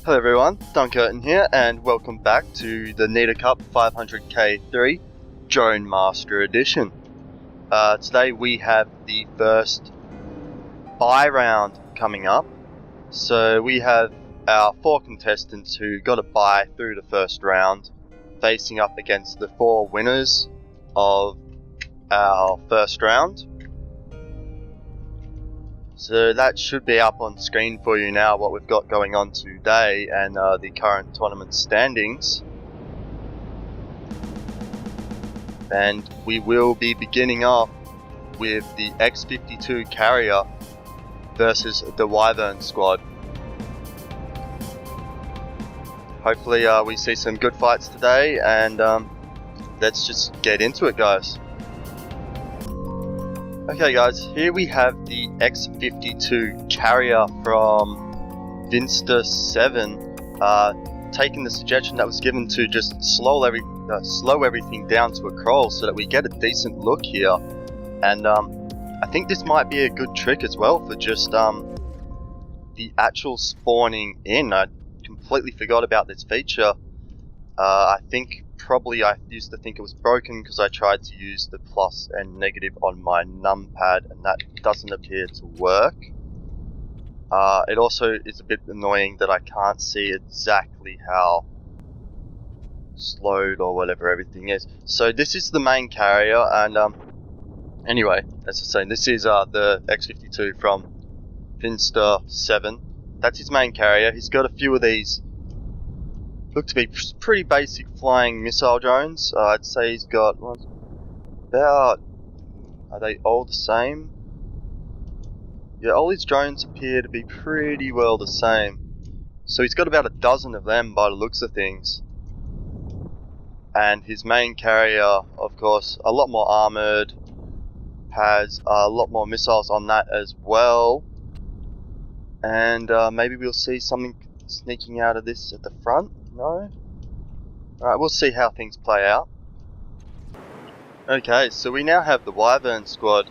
Hello everyone, Dunkurtin here, and welcome back to the Nita Cup 500k-3 Dronemaster edition. Today we have the first buy round coming up. So we have our 4 contestants who got a buy through the first round, facing up against the 4 winners of our first round. So that should be up on screen for you now, what we've got going on today and the current tournament standings. And we will be beginning off with the X52 carrier versus the Wyvern squad. Hopefully we see some good fights today, and let's just get into it, guys. Okay guys, here we have the X52 carrier from Vinsta7, taking the suggestion that was given to just slow everything down to a crawl so that we get a decent look here. And I think this might be a good trick as well for just the actual spawning in. I completely forgot about this feature. I used to think it was broken because I tried to use the plus and negative on my numpad, and that doesn't appear to work. It also is a bit annoying that I can't see exactly how slowed or whatever everything is. So this is the main carrier, and anyway, as I was saying, this is the X52 from Vinsta7. That's his main carrier. He's got a few of these. Look to be pretty basic flying missile drones. I'd say he's got about, are they all the same? Yeah, all his drones appear to be pretty well the same. So he's got about a dozen of them by the looks of things. And his main carrier, of course, a lot more armoured, has a lot more missiles on that as well. And maybe we'll see something sneaking out of this at the front. No? Alright, we'll see how things play out. Okay, so we now have the Wyvern squad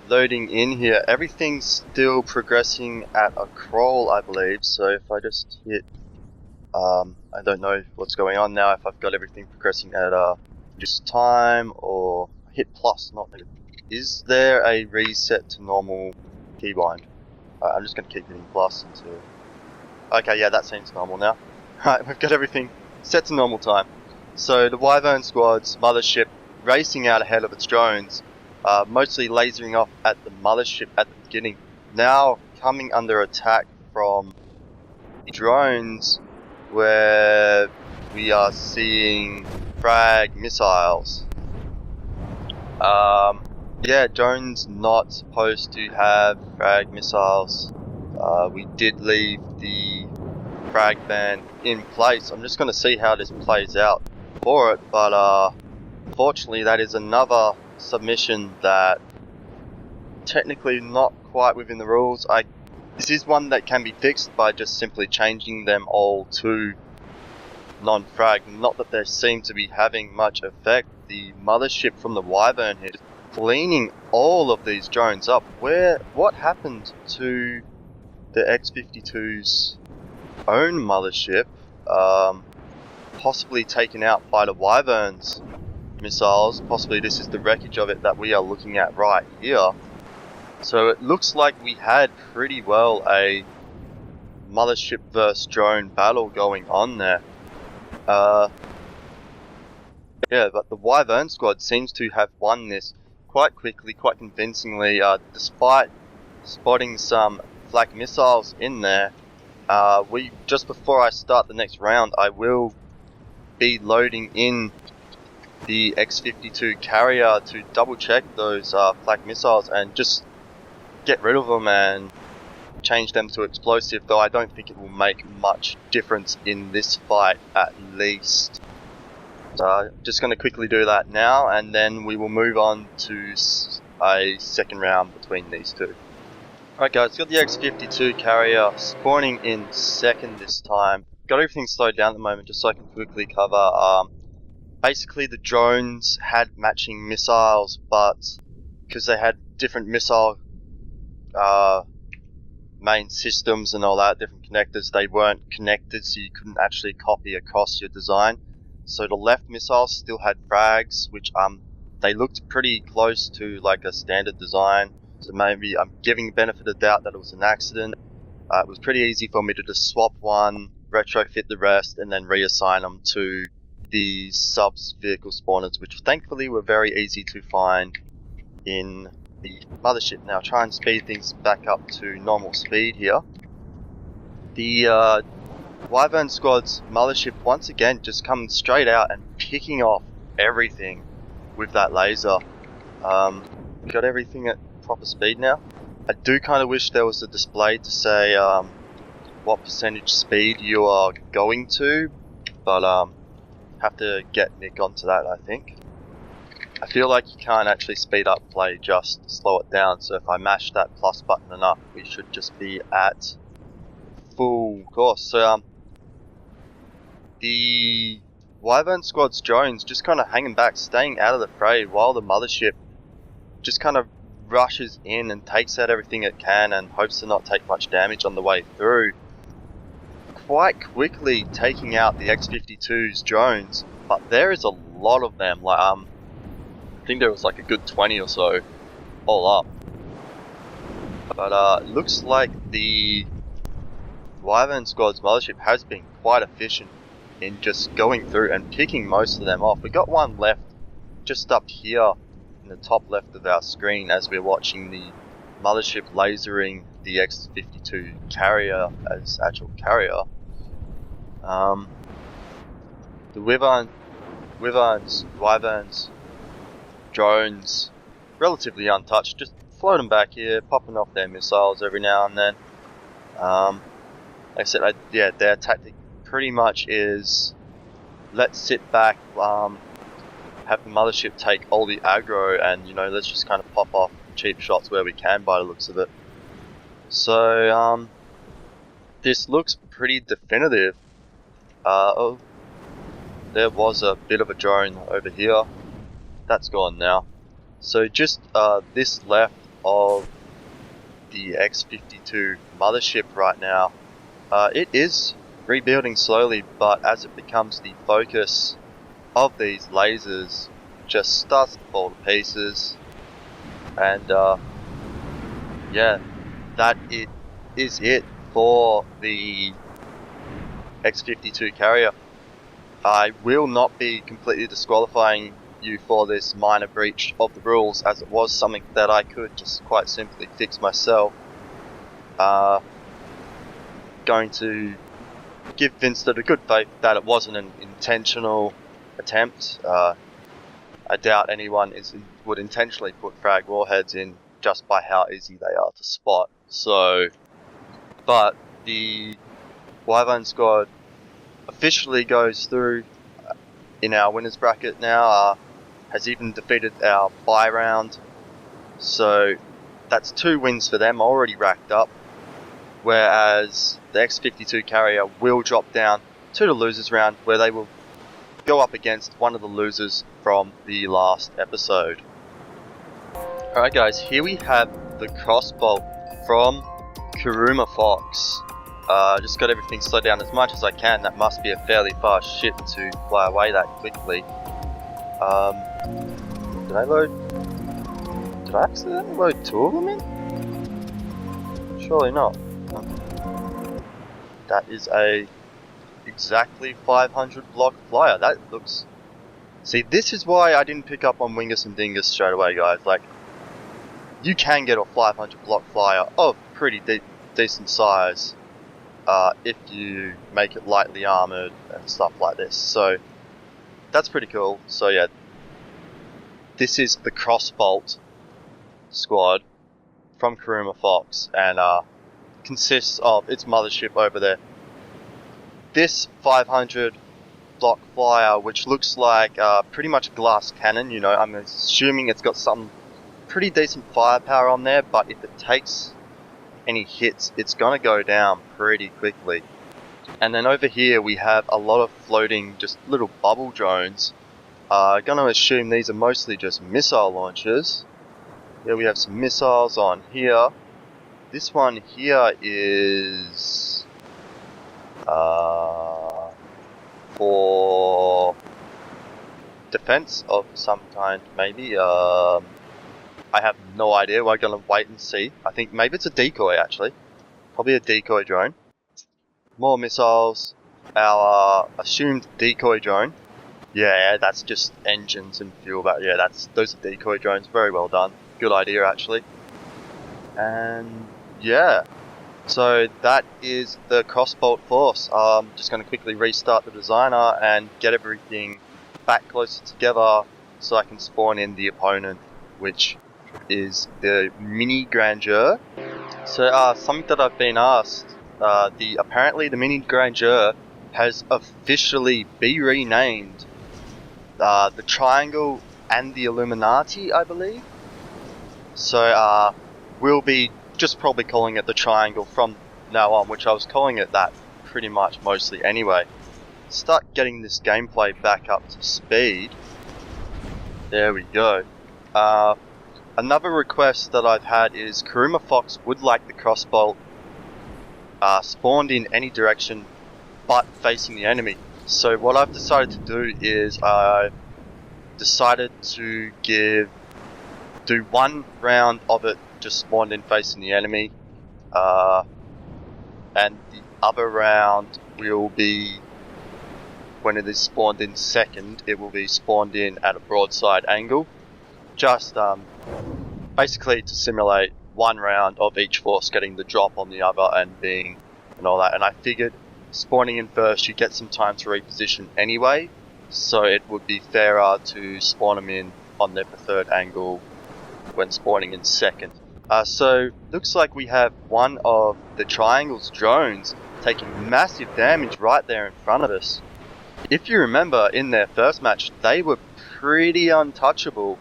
loading in here. Everything's still progressing at a crawl, I believe. So if I just hit, I don't know what's going on now, if I've got everything progressing at just time, or hit plus, not negative. Is there a reset to normal keybind? I'm just going to keep hitting plus until... Okay, yeah, that seems normal now. Right, we've got everything set to normal time. So the Wyvern squad's mothership racing out ahead of its drones, mostly lasering off at the mothership at the beginning. Now coming under attack from the drones, where we are seeing frag missiles. Yeah, drones not supposed to have frag missiles. We did leave the frag ban in place. I'm just going to see how this plays out for it, but unfortunately that is another submission that technically not quite within the rules. This is one that can be fixed by just simply changing them all to non-frag. Not that they seem to be having much effect. The mothership from the Wyvern here is cleaning all of these drones up. What happened to the X52's own mothership, possibly taken out by the Wyvern's missiles? Possibly this is the wreckage of it that we are looking at right here. So it looks like we had pretty well a mothership versus drone battle going on there. Yeah, but the Wyvern squad seems to have won this quite quickly, quite convincingly, despite spotting some flak missiles in there. Just before I start the next round, I will be loading in the X52 carrier to double check those flak missiles and just get rid of them and change them to explosive, though I don't think it will make much difference in this fight at least. So just going to quickly do that now, and then we will move on to a second round between these two. Alright guys, got the X52 carrier spawning in second this time. Got everything slowed down at the moment just so I can quickly cover. Basically the drones had matching missiles, but because they had different missile main systems and all that, different connectors, they weren't connected, so you couldn't actually copy across your design. So the left missiles still had frags, which they looked pretty close to like a standard design. So maybe I'm giving the benefit of the doubt that it was an accident. It was pretty easy for me to just swap one, retrofit the rest, and then reassign them to the subs vehicle spawners, which thankfully were very easy to find in the mothership. Now try and speed things back up to normal speed here. The Wyvern Squad's mothership once again just coming straight out and picking off everything with that laser. Got everything at proper speed now. I do kind of wish there was a display to say what percentage speed you are going to, but have to get Nick onto that, I think. I feel like you can't actually speed up play, just slow it down. So if I mash that plus button enough, we should just be at full course. So the Wyvern Squad's drones just kind of hanging back, staying out of the fray, while the mothership just kind of rushes in and takes out everything it can and hopes to not take much damage on the way through. Quite quickly taking out the X-52's drones, but there is a lot of them. Like I think there was like a good 20 or so all up. But looks like the Wyvern Squad's mothership has been quite efficient in just going through and picking most of them off. We got one left just up here in the top left of our screen as we're watching the mothership lasering the X-52 carrier as actual carrier. The Wyverns, drones, relatively untouched, just floating back here, popping off their missiles every now and then. Like I said, their tactic pretty much is let's sit back, have the mothership take all the aggro, and let's just kind of pop off cheap shots where we can by the looks of it. So this looks pretty definitive. There was a bit of a drone over here. That's gone now. So just this left of the X-52 mothership right now. It is rebuilding slowly, but as it becomes the focus of these lasers, just starts to fall to pieces. And that is it for the X-52 carrier. I will not be completely disqualifying you for this minor breach of the rules, as it was something that I could just quite simply fix myself. Going to give Vincent a good faith that it wasn't an intentional attempt. I doubt anyone would intentionally put frag warheads in just by how easy they are to spot. So, but the Wyvern Squad officially goes through in our winners bracket now, has even defeated our bye round, so that's 2 wins for them already racked up, whereas the X-52 carrier will drop down to the losers round, where they will go up against one of the losers from the last episode. Alright guys, here we have the CROSSBOLT from Kuruma Fox. Just got everything slowed down as much as I can. That must be a fairly fast ship to fly away that quickly. Did I accidentally load 2 of them in? Surely not. That is a exactly 500 block flyer. That looks... See, this is why I didn't pick up on Wingus and Dingus straight away, guys. Like, you can get a 500 block flyer of pretty decent size if you make it lightly armored and stuff like this. So, that's pretty cool. So yeah, this is the CROSSBOLT squad from Kuruma Fox, and consists of its mothership over there. This 500 block flyer, which looks like pretty much a glass cannon, I'm assuming it's got some pretty decent firepower on there, but if it takes any hits, it's gonna go down pretty quickly. And then over here we have a lot of floating, just little bubble drones. Gonna assume these are mostly just missile launchers. Here we have some missiles on here. this one here is for defense of some kind, maybe. I have no idea. We're gonna wait and see. I think maybe it's a decoy, actually. Probably a decoy drone. More missiles. Our assumed decoy drone. Yeah, that's just engines and fuel. But yeah, those are decoy drones. Very well done. Good idea, actually. And yeah, so that is the CROSSBOLT force. Just going to quickly restart the designer and get everything back closer together so I can spawn in the opponent, which is the mini grandeur. So something that I've been asked, apparently the mini grandeur has officially been renamed the Triangle and the Illuminati, I believe. So we'll be just probably calling it the Triangle from now on, which I was calling it that pretty much mostly anyway. Start getting this gameplay back up to speed. There we go. Another request that I've had is Kuruma Fox would like the CROSSBOLT spawned in any direction but facing the enemy. So what I've decided to do is I've decided to do one round of it just spawned in facing the enemy, and the other round will be, when it is spawned in second, it will be spawned in at a broadside angle, just basically to simulate one round of each force getting the drop on the other and all that. And I figured spawning in first, you get some time to reposition anyway, so it would be fairer to spawn them in on their preferred angle when spawning in second. So looks like we have one of the Triangle's drones taking massive damage right there in front of us. If you remember, in their first match, they were pretty untouchable,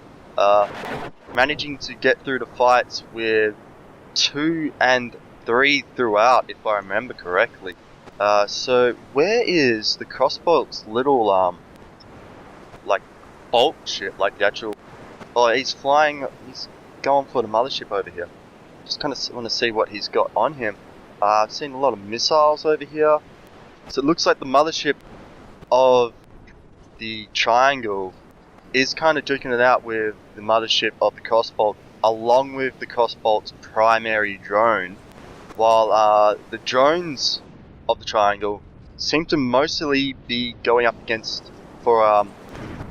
managing to get through the fights with 2 and 3 throughout, if I remember correctly. So where is the CROSSBOLT's little like bolt ship, like the actual? Oh, he's flying. He's going for the mothership over here. Just kind of want to see what he's got on him. I've seen a lot of missiles over here. So it looks like the mothership of the Triangle is kind of duking it out with the mothership of the CROSSBOLT, along with the CROSSBOLT's primary drone, while the drones of the Triangle seem to mostly be going up against for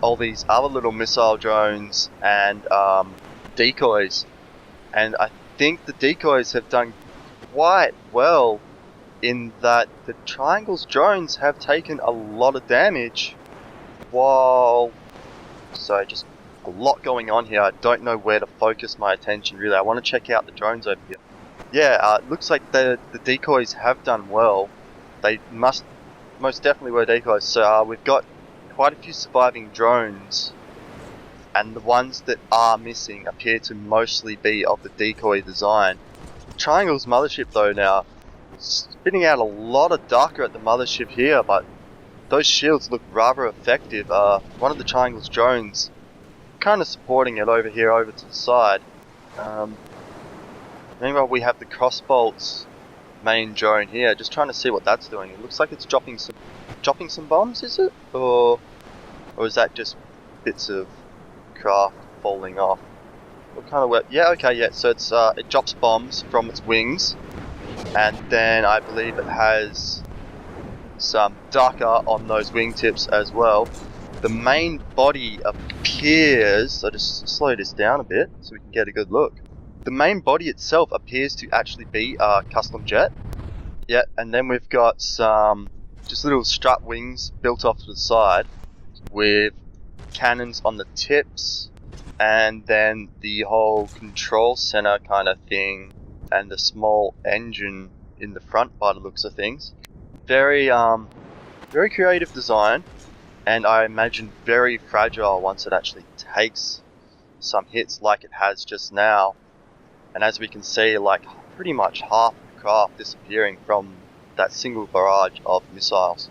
all these other little missile drones and decoys. And I think the decoys have done quite well in that the Triangle's drones have taken a lot of damage, while... So just a lot going on here. I don't know where to focus my attention really. I want to check out the drones over here. Yeah, it looks like the decoys have done well. They most definitely were decoys. So we've got quite a few surviving drones, and the ones that are missing appear to mostly be of the decoy design. Triangle's mothership though now, spitting out a lot of Darker at the mothership here, but those shields look rather effective. One of the Triangle's drones kind of supporting it over here, over to the side. Meanwhile, we have the CROSSBOLT's main drone here, just trying to see what that's doing. It looks like it's dropping some bombs, is it? Or is that just bits of craft falling off? What kind of weapon? Yeah, okay, yeah. So it drops bombs from its wings, and then I believe it has some Darker on those wingtips as well. The main body appears... I'll just slow this down a bit so we can get a good look. The main body itself appears to actually be a custom jet. Yeah, and then we've got some just little strut wings built off to the side with cannons on the tips, and then the whole control center kind of thing, and the small engine in the front by the looks of things. Very creative design, and I imagine very fragile once it actually takes some hits like it has just now. And as we can see, like pretty much half the craft disappearing from that single barrage of missiles.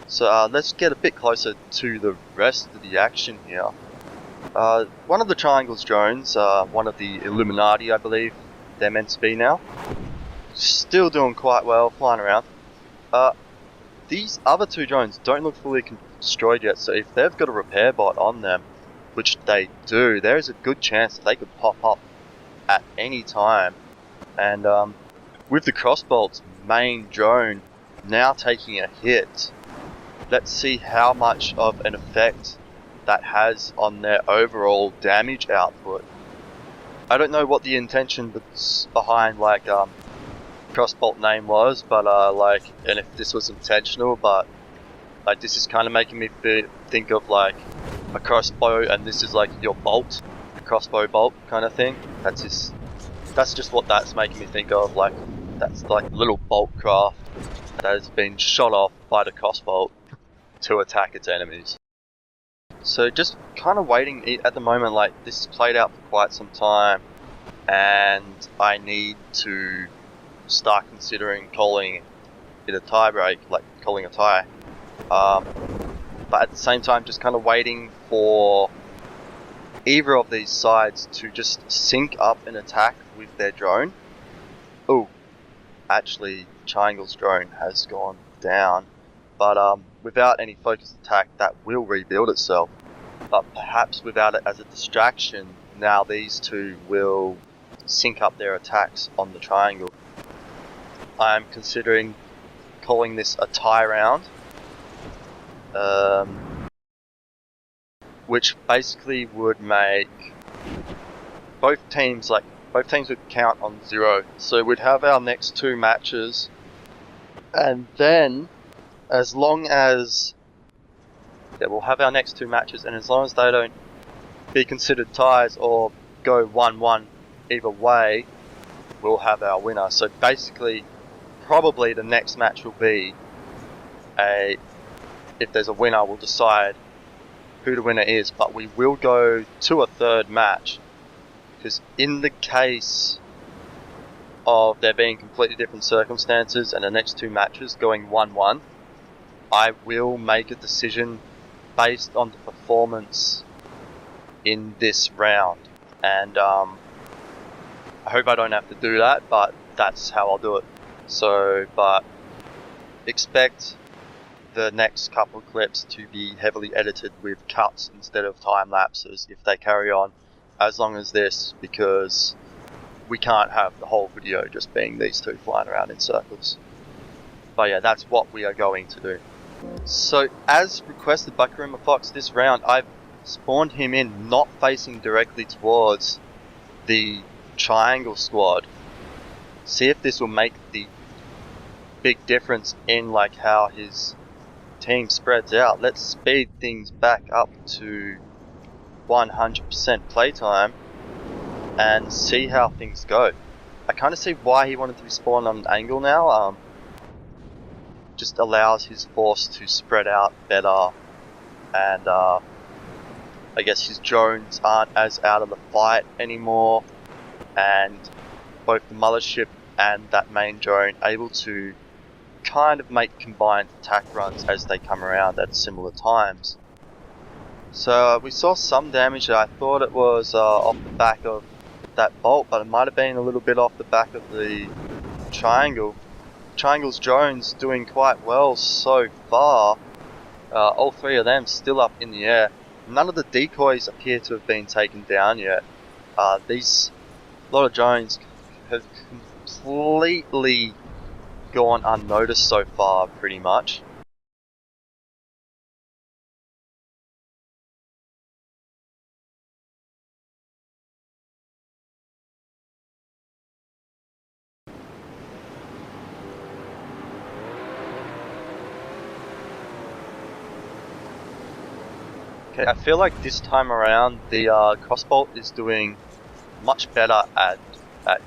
So let's get a bit closer to the rest of the action here. One of the Triangle's drones, one of the Illuminati I believe they're meant to be now, still doing quite well, flying around. These other two drones don't look fully destroyed yet, so if they've got a repair bot on them, which they do, there is a good chance that they could pop up at any time. And with the CROSSBOLT's main drone now taking a hit, let's see how much of an effect that has on their overall damage output. I don't know what the intention behind like CROSSBOLT name was, but and if this was intentional, but like this is kind of making me think of like a crossbow, and this is like your bolt, a crossbow bolt kind of thing. That's just what that's making me think of. Like that's like a little bolt craft that has been shot off by the CROSSBOLT to attack its enemies. So just kind of waiting at the moment. Like this has played out for quite some time, and I need to start considering calling it a tie break, like calling a tie. But at the same time, just kind of waiting for either of these sides to just sync up an attack with their drone. Oh, actually, Triangle's drone has gone down, but without any focused attack, that will rebuild itself. But perhaps without it as a distraction, now these two will sync up their attacks on the Triangle. I'm considering calling this a tie round, which basically would make both teams would count on 0. So we'd have our next 2 matches, and then as long as we'll have our next 2 matches, and as long as they don't be considered ties or go 1-1 either way, we'll have our winner. So basically, probably the next match will be if there's a winner, we'll decide who the winner is, but we will go to a 3rd match, because in the case of there being completely different circumstances and the next 2 matches going 1-1, I will make a decision based on the performance in this round, and I hope I don't have to do that, but that's how I'll do it. So, but expect the next couple of clips to be heavily edited with cuts instead of time lapses if they carry on as long as this, because we can't have the whole video just being these two flying around in circles. But yeah, that's what we are going to do. So as requested by Karuma Fox, this round I've spawned him in not facing directly towards the Triangle squad. See if this will make the big difference in like how his team spreads out. Let's speed things back up to 100% playtime and see how things go. I kind of see why he wanted to be spawned on an angle now. Just allows his force to spread out better, and I guess his drones aren't as out of the fight anymore, and both the mothership and that main drone able to kind of make combined attack runs as they come around at similar times. So we saw some damage that I thought it was off the back of that bolt, but it might have been a little bit off the back of the Triangle. Triangle's drones doing quite well so far. All 3 of them still up in the air. None of the decoys appear to have been taken down yet. A lot of drones have completely gone unnoticed so far, pretty much. Okay, I feel like this time around the CROSSBOLT is doing much better at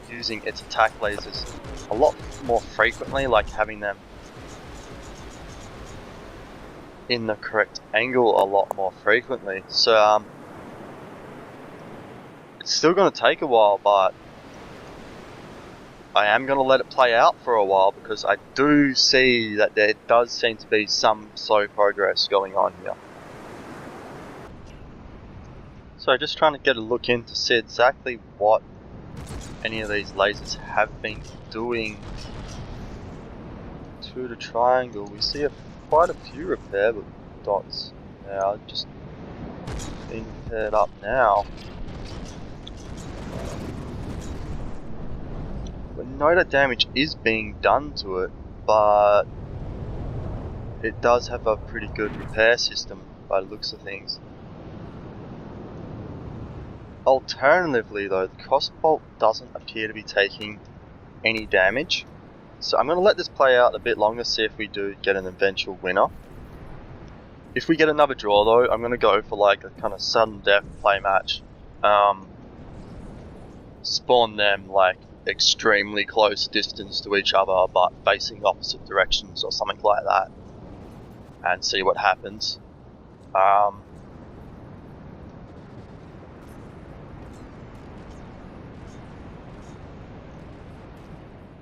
using its attack lasers a lot more frequently, like having them in the correct angle a lot more frequently. So it's still going to take a while, but I am going to let it play out for a while, because I do see that there does seem to be some slow progress going on here. So just trying to get a look in to see exactly what any of these lasers have been doing to the triangle. We see quite a few repair dots now, just being repaired up now. We know that damage is being done to it, but it does have a pretty good repair system by the looks of things. Alternatively though, the CROSSBOLT doesn't appear to be taking any damage. So I'm going to let this play out a bit longer, see if we do get an eventual winner. If we get another draw though, I'm going to go for like a kind of sudden death play match. Spawn them like extremely close distance to each other but facing opposite directions or something like that, and see what happens.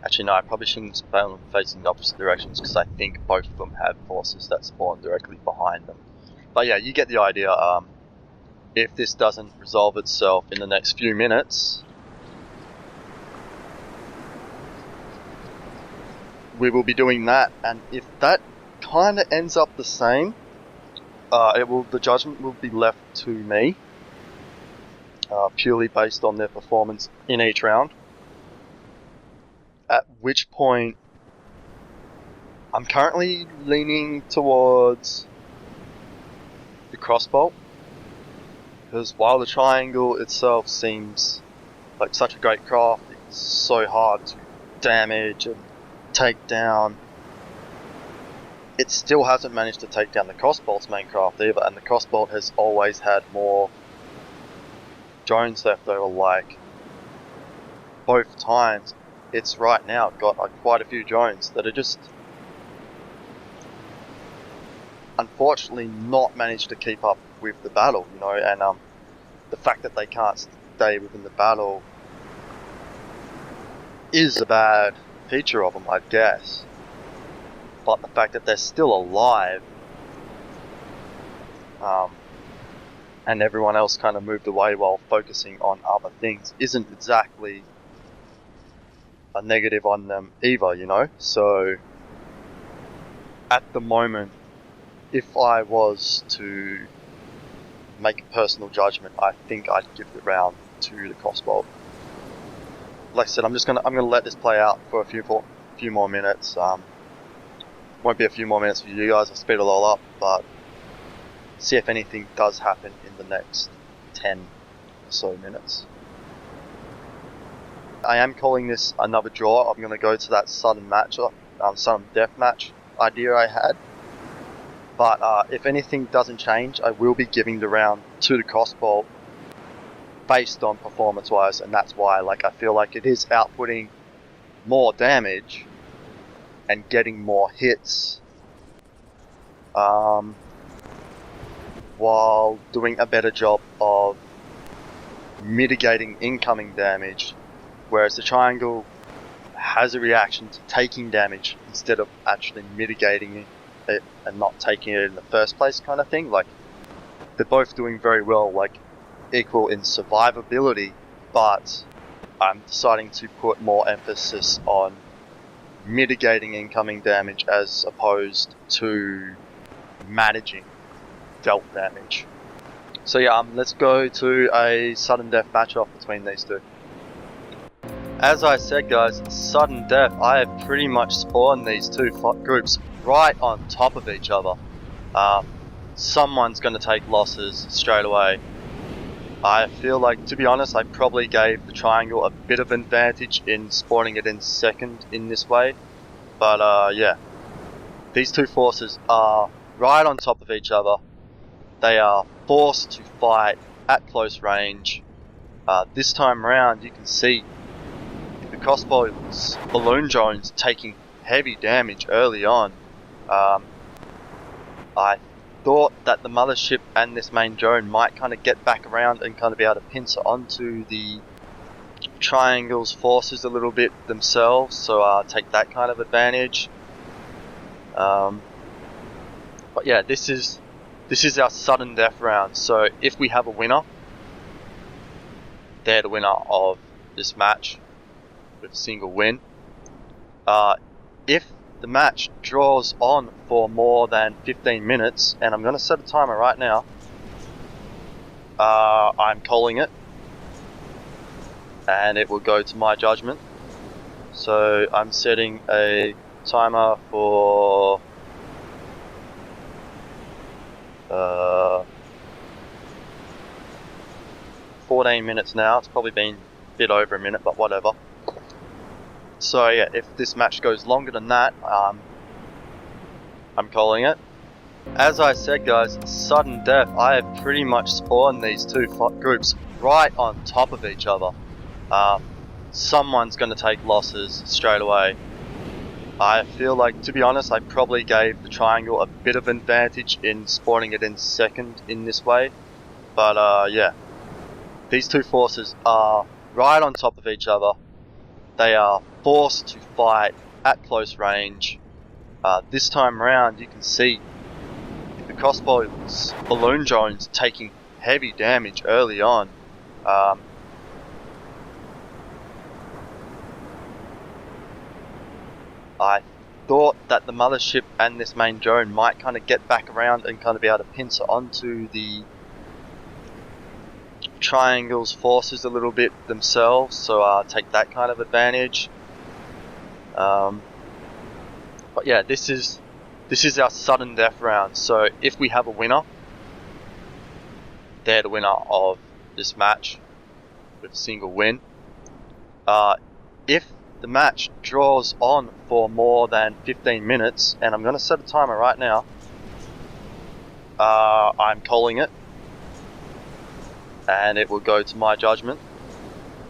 Actually no, I probably shouldn't spawn them facing the opposite directions because I think both of them have forces that spawn directly behind them. But yeah, you get the idea. If this doesn't resolve itself in the next few minutes, we will be doing that, and if that kind of ends up the same, the judgment will be left to me, purely based on their performance in each round. At which point, I'm currently leaning towards the CROSSBOLT, because while the triangle itself seems like such a great craft, it's so hard to damage and take down, it still hasn't managed to take down the CROSSBOLT's main craft either, and the CROSSBOLT has always had more drones left over. Like, both times, it's right now got quite a few drones that are just unfortunately not managed to keep up with the battle, you know, and the fact that they can't stay within the battle is a bad feature of them, I guess. But the fact that they're still alive, and everyone else kind of moved away while focusing on other things, isn't exactly a negative on them either, you know. So at the moment, if I was to make a personal judgment, I think I'd give the round to the CROSSBOLT. Like I said, I'm gonna let this play out for a few more minutes. Won't be a few more minutes for you guys. I'll speed it all up, but see if anything does happen in the next 10 or so minutes. I am calling this another draw. I'm going to go to that sudden death match idea I had. But if anything doesn't change, I will be giving the round to the CROSSBOLT based on performance-wise, and that's why, like, I feel like it is outputting more damage and getting more hits, while doing a better job of mitigating incoming damage. Whereas the triangle has a reaction to taking damage instead of actually mitigating it and not taking it in the first place, kind of thing. Like, they're both doing very well, like equal in survivability, but I'm deciding to put more emphasis on mitigating incoming damage as opposed to managing dealt damage. So yeah, let's go to a sudden death match-off between these two. As I said, guys, sudden death, I have pretty much spawned these two groups right on top of each other. Someone's going to take losses straight away. I feel like, to be honest, I probably gave the triangle a bit of advantage in spawning it in second in this way. But yeah, these two forces are right on top of each other. They are forced to fight at close range. This time around, you can see the CROSSBOLT's balloon drones taking heavy damage early on. I thought that the mothership and this main drone might kind of get back around and kind of be able to pincer onto the triangle's forces a little bit themselves, so take that kind of advantage. But yeah, this is our sudden death round, so if we have a winner, they're the winner of this match. with a single win. If the match draws on for more than 15 minutes, and I'm going to set a timer right now, I'm calling it, and it will go to my judgment. So I'm setting a timer for 14 minutes now. It's probably been a bit over a minute, but whatever. So yeah, if this match goes longer than that, I'm calling it. As I said, guys, sudden death. I have pretty much spawned these two groups right on top of each other. Someone's going to take losses straight away. I feel like, to be honest, I probably gave the triangle a bit of advantage in spawning it in second in this way. But yeah, these two forces are right on top of each other. They are forced to fight at close range. This time around, you can see the CROSSBOLT's balloon drones taking heavy damage early on. I thought that the mothership and this main drone might kind of get back around and kind of be able to pincer onto the triangle's forces a little bit themselves, so take that kind of advantage. But yeah, this is our sudden death round. So if we have a winner, they're the winner of this match with a single win. If the match draws on for more than 15 minutes, and I'm going to set a timer right now, I'm calling it, and it will go to my judgment.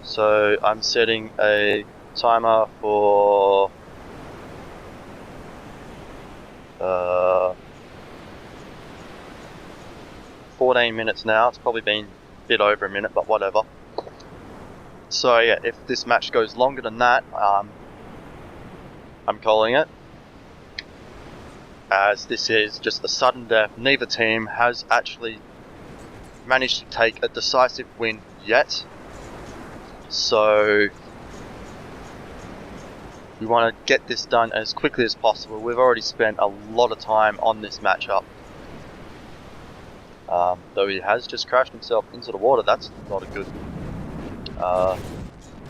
So I'm setting a timer for 14 minutes now. It's probably been a bit over a minute, but whatever. So yeah, if this match goes longer than that, I'm calling it, as this is just a sudden death. Neither team has actually managed to take a decisive win yet, so we want to get this done as quickly as possible. We've already spent a lot of time on this matchup. Though he has just crashed himself into the water. That's not a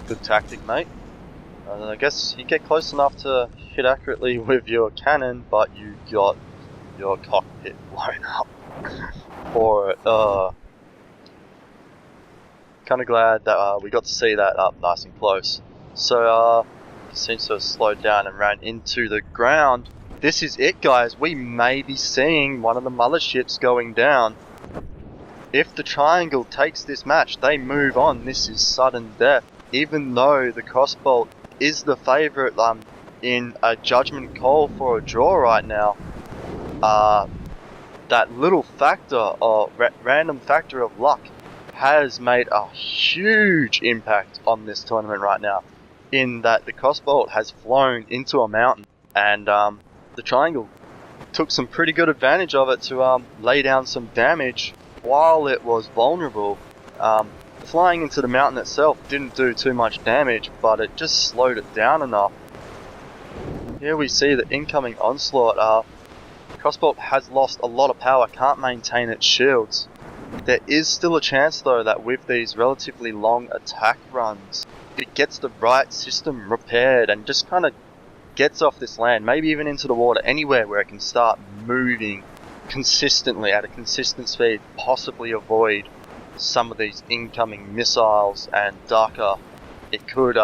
good tactic, mate. I guess you get close enough to hit accurately with your cannon, but you got your cockpit blown up for it. Kind of glad that we got to see that up nice and close. So it seems to have slowed down and ran into the ground. This is it, guys. We may be seeing one of the motherships going down. If the triangle takes this match, they move on. This is sudden death. Even though the CROSSBOLT is the favourite in a judgment call for a draw right now, that little factor or random factor of luck has made a huge impact on this tournament right now, in that the CROSSBOLT has flown into a mountain, and the triangle took some pretty good advantage of it to lay down some damage while it was vulnerable. Flying into the mountain itself didn't do too much damage, but it just slowed it down enough. Here we see the incoming onslaught. CROSSBOLT has lost a lot of power, can't maintain its shields. There is still a chance though that with these relatively long attack runs, it gets the right system repaired and just kind of gets off this land, maybe even into the water, anywhere where it can start moving consistently at a consistent speed, possibly avoid some of these incoming missiles and ducker. It could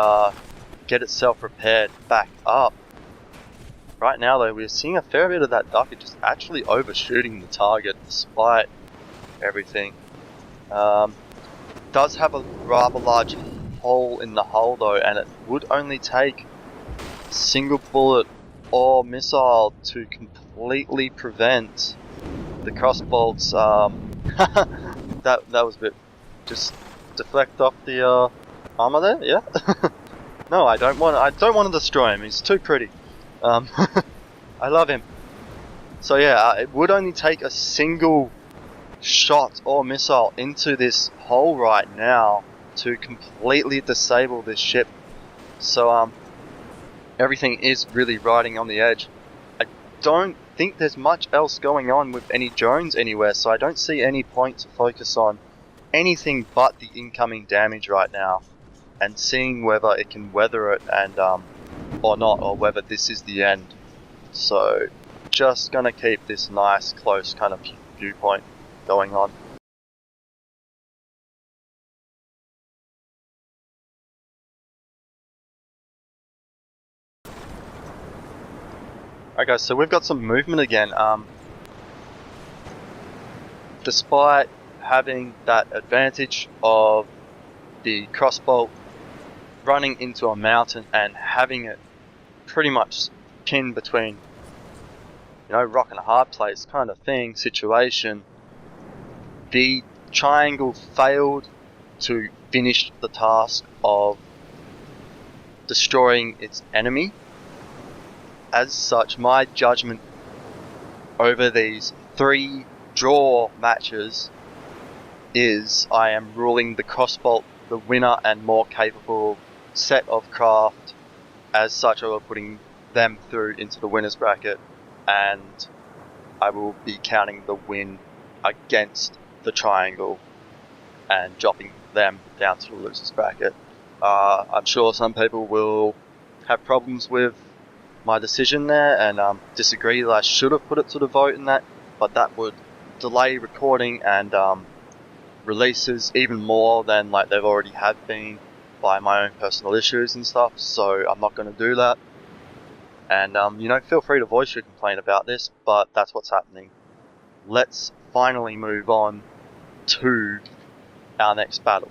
get itself repaired back up. Right now though, we're seeing a fair bit of that ducker just actually overshooting the target despite everything. Does have a rather large hole in the hull though, and it would only take a single bullet or missile to completely prevent the CROSSBOLT's that was a bit, just deflect off the armor there, yeah. No, I don't want to destroy him. He's too pretty. I love him. So yeah, it would only take a single shot or missile into this hole right now to completely disable this ship. So everything is really riding on the edge. I don't think there's much else going on with any drones anywhere, so I don't see any point to focus on anything but the incoming damage right now, and seeing whether it can weather it and or not, or whether this is the end. So just gonna keep this nice close kind of viewpoint going on. Okay, so we've got some movement again. Despite having that advantage of the CROSSBOLT running into a mountain and having it pretty much pinned between, rock and a hard place kind of thing, situation, the triangle failed to finish the task of destroying its enemy. As such, my judgment over these 3 draw matches is I am ruling the CROSSBOLT the winner and more capable set of craft. As such, I will be putting them through into the winners bracket, and I will be counting the win against the triangle and dropping them down to the losers bracket. I'm sure some people will have problems with my decision there and disagree that I should have put it to the vote in that, but that would delay recording and releases even more than like they've already have been by my own personal issues and stuff, so I'm not going to do that. And feel free to voice your complaint about this, but that's what's happening. Let's finally move on to our next battle.